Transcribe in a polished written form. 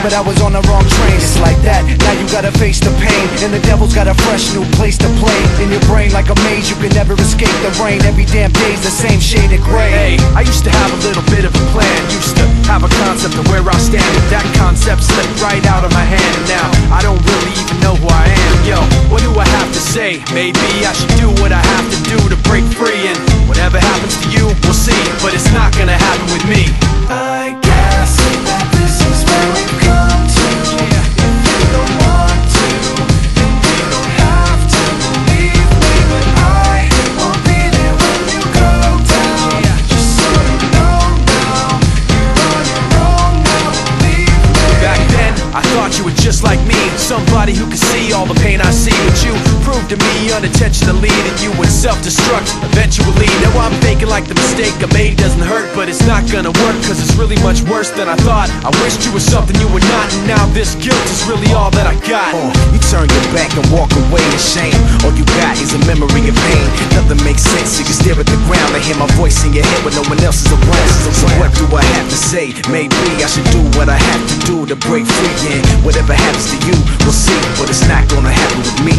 but I was on the wrong train. It's like that, now you gotta face the pain, and the devil's got a fresh new place to play. In your brain like a maze, you can never escape the rain. Every damn day's the same shade of gray. Hey, I used to have a little bit of a plan, used to have a concept of where I stand, but that concept slipped right out of my hand, and now I don't really even know who I am. Yo, what do I have to say? Maybe I should do what I have to do to break free, and whatever happens to you, we'll see, but it's not gonna happen with me. I guess that this is where we've come to. If you don't want to, then you don't have to believe me, but I won't be there when you go down. Just so you know now, you're on your own now, believe me. Back then, I thought you were just like me, somebody who could see all the pain I see, but you proved to me unintentionally that you would self-destruct eventually. Now I'm faking like the mistake I made doesn't hurt, but it's not gonna work, cause it's really much worse than I thought. I wished you were something you were not, and now this guilt is really all that I got. You turn your back and walk away in shame. All you got is a memory of pain. Nothing makes sense, you can stare at the ground and hear my voice in your head when no one else is around. So what do I have to say? Maybe I should do what I have to do to break free, and whatever happens to you, we'll see, but it's not gonna happen with me.